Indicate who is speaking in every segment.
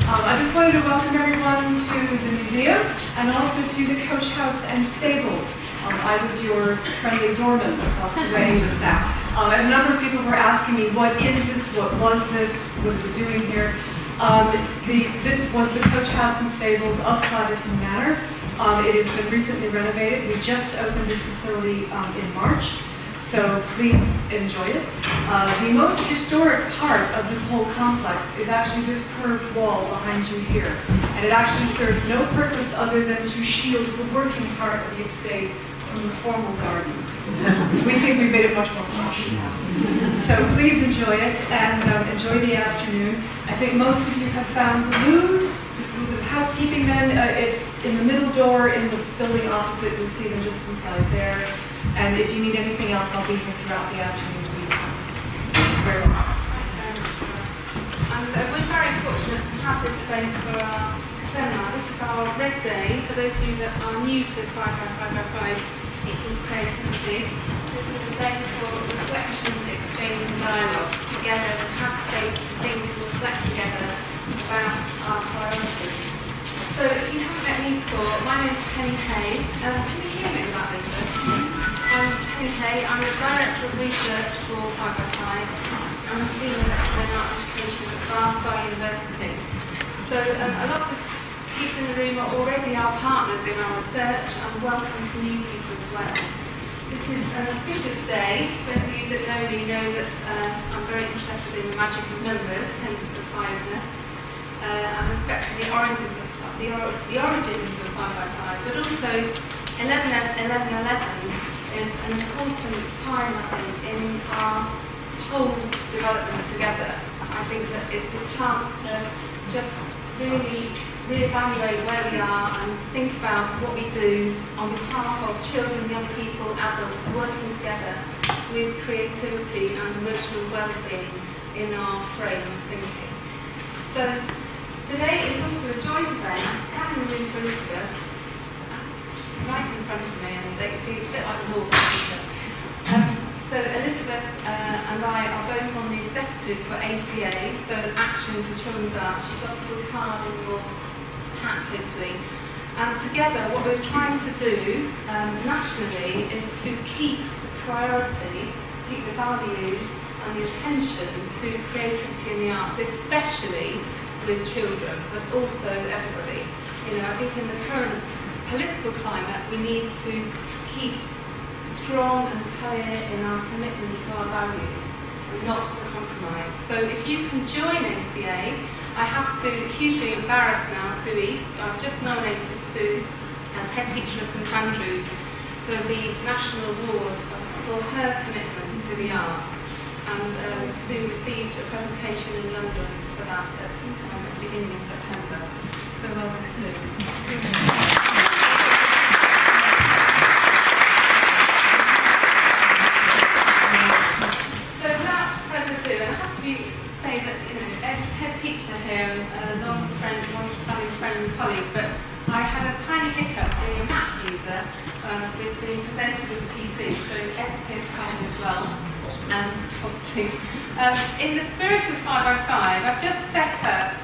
Speaker 1: I just wanted to welcome everyone to the museum and also to the coach house and stables. I was your friendly doorman across the way just now. And a number of people were asking me, what is this, what was this, what are we doing here? This was the coach house and stables of Cliverton Manor. It has been recently renovated. We just opened this facility in March, so please enjoy it. The most historic part of this whole complex is actually this curved wall behind you here. And it actually served no purpose other than to shield the working part of the estate from the formal gardens. We think we made it much more posh now. So please enjoy it and enjoy the afternoon. I think most of you have found the loos. Just a little bit of housekeeping then. In the middle door in the building opposite, you'll see them just inside there. And if you need anything else, I'll be here throughout the afternoon. Please. Very well.
Speaker 2: And we're very fortunate to have this space for our seminar. This is our Red Day. For those of you that are new to 505 Equals Creativity, this is a day for reflection, exchange and dialogue together, to have space to think and reflect together about our priorities. So if you haven't met me before, my name is Penny Hay. Can you hear me about this? I'm Penny Hay. I'm the Director of Research for 505. I'm a Senior Lecturer in Arts Education at Glasgow University. So a lot of people in the room are already our partners in our research, and welcome to new people as well. This is an auspicious day. Those of you that know me know that I'm very interested in the magic of numbers, hence the fiveness, and respecting the origins of 555, but also 1111 is an important time, I think, in our whole development together. I think that it's a chance to just really reevaluate where we are and think about what we do on behalf of children, young people, adults, working together with creativity and emotional well-being in our frame of thinking. So today is also a joint event. I'm standing in the room for Elizabeth, right in front of me, and they see a bit like a hall picture. So Elizabeth and I are both on the executive for ACA, so Action for Children's Arts. You've got a little card in your hat, hopefully. And together, what we're trying to do nationally is to keep the priority, keep the value and the attention to creativity in the arts, especially with children, but also everybody. You know, I think in the current political climate, we need to keep strong and clear in our commitment to our values and not to compromise. So if you can join ACA, I have to hugely embarrass now Sue East. I've just nominated Sue as head teacher of St Andrews for the National Award for her commitment to the arts. And Sue received a presentation in London for that at the beginning of September. So welcome, Sue. But I had a tiny hiccup being a Mac user with being presented with the PC, so Ed's coming as well, possibly. In the spirit of 505, I've just set up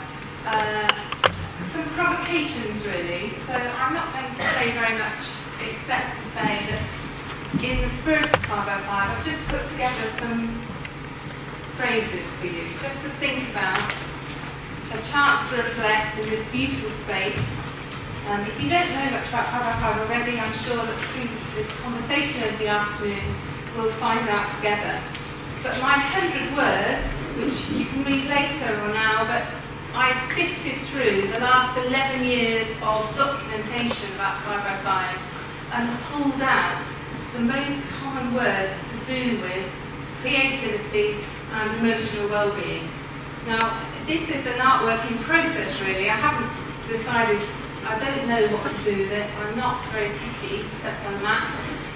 Speaker 2: some provocations really, so I'm not going to say very much except to say that in the spirit of 505, I've just put together some phrases for you, just to think about, a chance to reflect in this beautiful space. If you don't know much about 505 already, I'm sure that through the conversation of the afternoon, we'll find out together. But my 100 words, which you can read later or now, but I sifted through the last 11 years of documentation about 505 and pulled out the most common words to do with creativity and emotional well-being. Now, this is an artwork in process, really. I haven't decided, I don't know what to do with it. I'm not very techy, except on a map.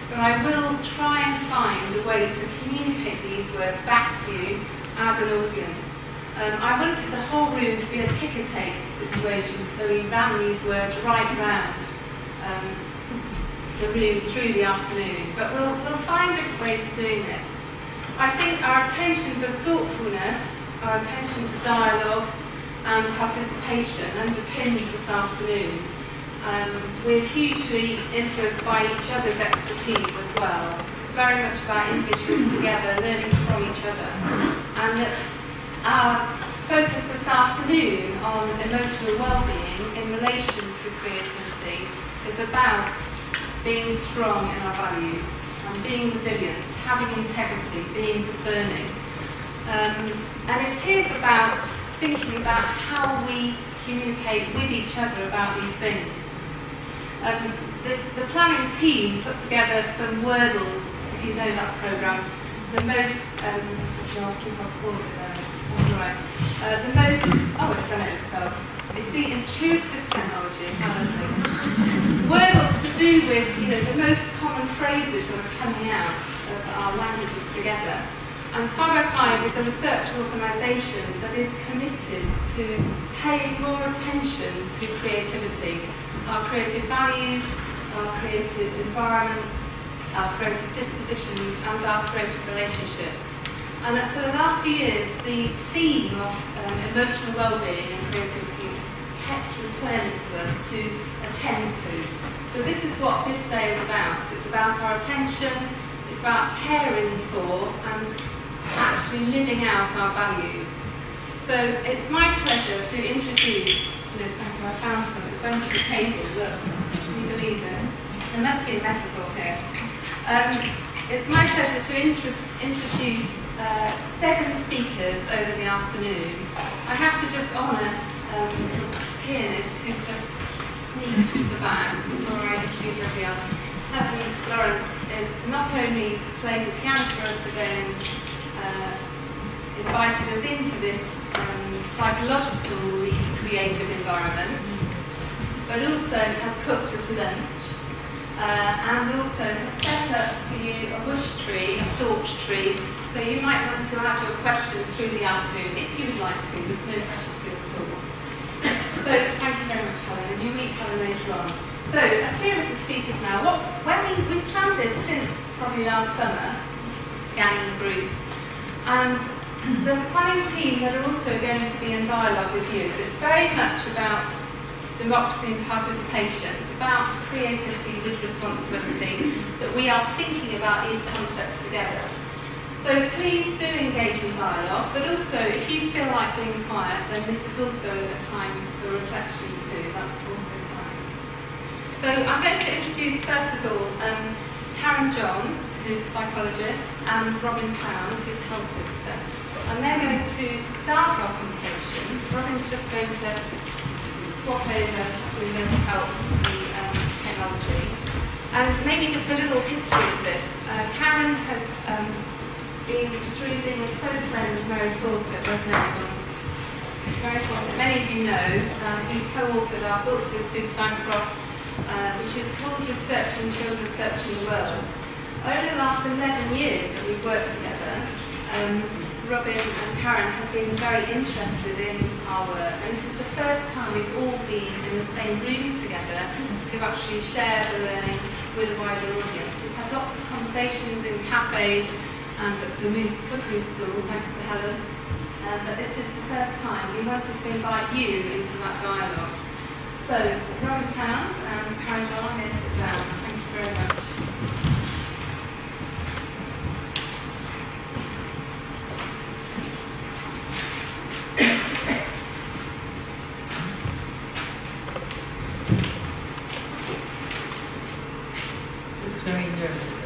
Speaker 2: But I will try and find a way to communicate these words back to you as an audience. I wanted the whole room to be a ticker tape situation, so we ran these words right round the room through the afternoon. But we'll find different ways of doing this. I think our attention to thoughtfulness, our attention to dialogue, and participation underpins this afternoon. We're hugely influenced by each other's expertise as well. It's very much about individuals together, learning from each other. And that our focus this afternoon on emotional well-being in relation to creativity is about being strong in our values and being resilient, having integrity, being discerning. And it is about thinking about how we communicate with each other about these things. The planning team put together some Wordles, if you know that programme. The most, I think I'll pause it there. That's right. The most, it's done it itself. It's the intuitive technology. Wordles to do with, the most common phrases that are coming out of our languages together. And 505 is a research organisation that is committed to paying more attention to creativity, our creative values, our creative environments, our creative dispositions and our creative relationships. And for the last few years, the theme of emotional well-being and creativity has kept returning to us to attend to. So this is what this day is about. It's about our attention, it's about caring for and actually living out our values. So it's my pleasure to introduce, I found some, it's under the table, look, can you believe it? There must be a metaphor here. It's my pleasure to introduce 7 speakers over the afternoon. I have to just honour the pianist who's just sneaked to the back before I introduce everybody else. Helen Lawrence is not only playing the piano for us today and invited us into this psychologically creative environment, but also has cooked us lunch and also has set up for you a wish tree, a thought tree, so you might want to add your questions through the afternoon if you would like to. There's no pressure to at all. So thank you very much, Helen, and you'll meet Helen later on. So a series of speakers now. We've planned this since probably last summer, scanning the group. And there's a planning team that are also going to be in dialogue with you. But it's very much about democracy and participation. It's about creativity with responsibility, that we are thinking about these concepts together. So please do engage in dialogue, but also if you feel like being quiet, then this is also a time for reflection too. That's also fine. So I'm going to introduce first of all Karen John, who's a psychologist, and Robin Pound, who's a health visitor. And they're going to start our conversation. Robin's just going to swap over with mental health and technology. And maybe just a little history of this. Karen has been, through being a close friend of Mary Fawcett, Mary Fawcett, many of you know, who co-authored our book with Sue Bancroft, which is called Researching Children Searching the World. Over the last 11 years that we've worked together, Robin and Karen have been very interested in our work, and this is the first time we've all been in the same room together to actually share the learning with a wider audience. We've had lots of conversations in cafes and at the Moose Cookery School, thanks to Helen, but this is the first time we wanted to invite you into that dialogue. So, Robin Pound and Karen John, I'm going to sit down. Thank you very much.
Speaker 3: Looks very nervous.